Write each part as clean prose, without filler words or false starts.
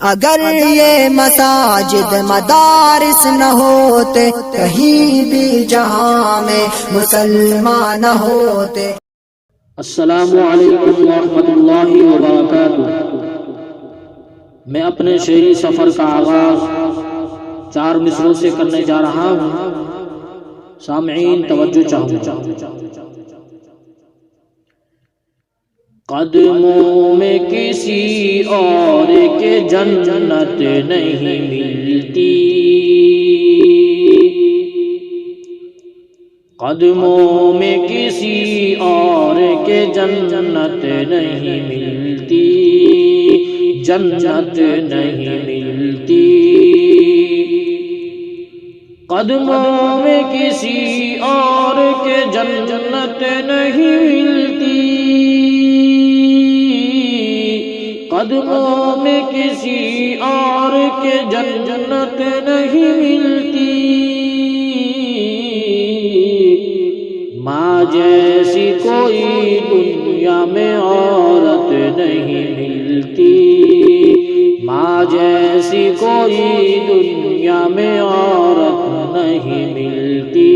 اگر یہ مساجد مدارس نہ ہوتے کہیں بھی جہاں میں مسلمان نہ ہوتے۔ السلام علیکم ورحمۃ اللہ وبرکاتہ۔ میں اپنے شعری سفر کا آغاز 4 مصروں سے کرنے جا رہا ہوں، سامعین توجہ چاہوں۔ قدموں میں کسی اور کے جنت نہیں ملتی، قدموں میں کسی اور کے جنت نہیں ملتی، جنت نہیں ملتی، قدموں میں کسی اور کے جنت نہیں ملتی، قدموں میں کسی اور کے جنت نہیں ملتی، ماں جیسی کوئی دنیا میں عورت نہیں ملتی، ماں جیسی کوئی دنیا میں عورت نہیں ملتی،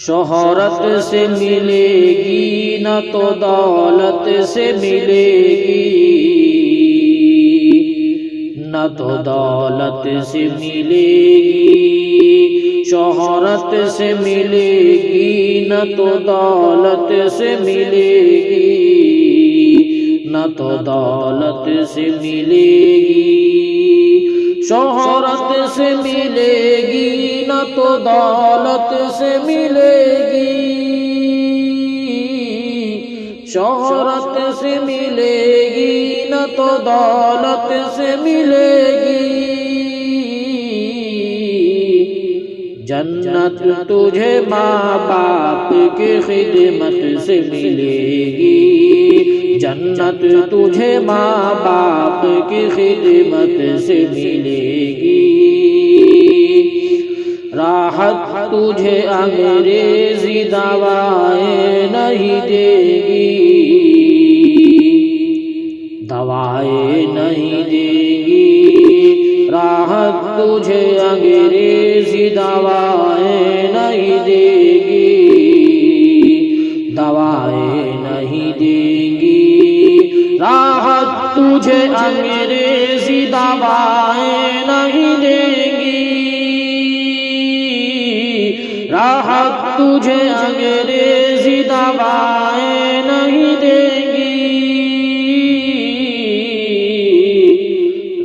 شہرت سے ملے گی نہ تو دولت سے ملے گی، نہ تو دولت سے ملے گی، شہرت سے ملے گی نہ تو دولت سے ملے گی، نہ تو دولت سے ملے گی، شہرت سے ملے گی نہ تو دولت سے ملے گی، شہرت سے ملے گی نہ تو دولت سے ملے گی، جنت تجھے ماں باپ کی خدمت سے ملے گی، جنت تجھے ماں باپ کی خدمت سے ملے گی، راحت تجھے انگریزی دوائیں نہیں دے گی، دوائیں نہیں دے گی، راحت تجھے انگریزی دوائیں نہیں دے گی، دوائیں نہیں دے گی، راحت تجھے انگریزی دوائیں نہیں دے گی، راحت تجھے انگریزی دوائیں نہیں دے گی،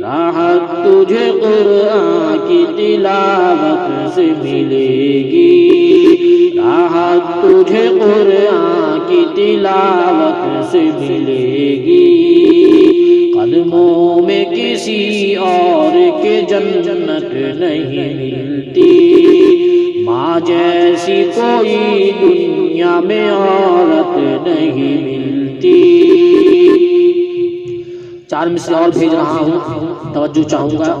راحت تجھے قرآن کی تلاوت سے ملے گی، راحت تجھے قرآن کی تلاوت سے ملے گی، قدموں میں کسی اور کے جنت نہیں ملتی، ماں جیسی کوئی دنیا میں عورت نہیں ملتی۔ 4 مصرے اور بھیج رہا ہوں، توجہ چاہوں گا۔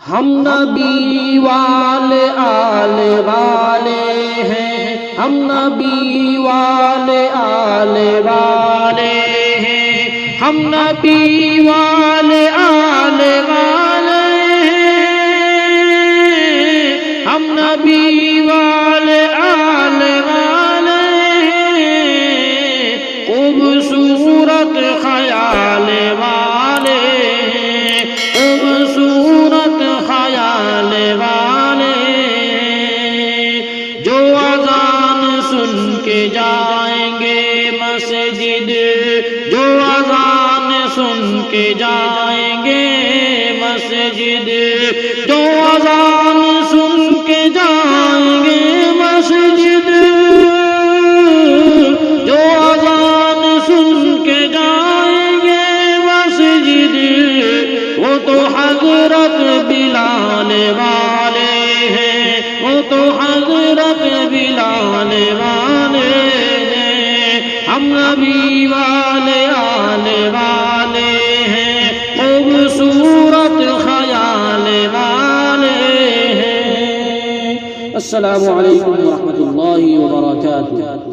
ہم نبی والے آل والے ہیں، ہم نبی والے آل والے ہیں، ہم نبی والے آل والے ہیں، ہم نبی والے آل والے ہیں، خوبصورت خیال والے ہیں، خوبصورت خیال والے ہیں، جو اذان سن کے جائیں گے مسجد، جو اذان سن کے جائیں گے مسجد، جو اذان سن کے جائیں گے مسجد، جو اذان سن کے جائیں گے مسجد، وہ تو حضرت بلال والے ہیں، وہ تو حضرت بلال والے ہیں، ہم نبی والے آل والے ہیں، خوبصورت خیال والے ہیں۔ السلام علیکم ورحمۃ اللہ۔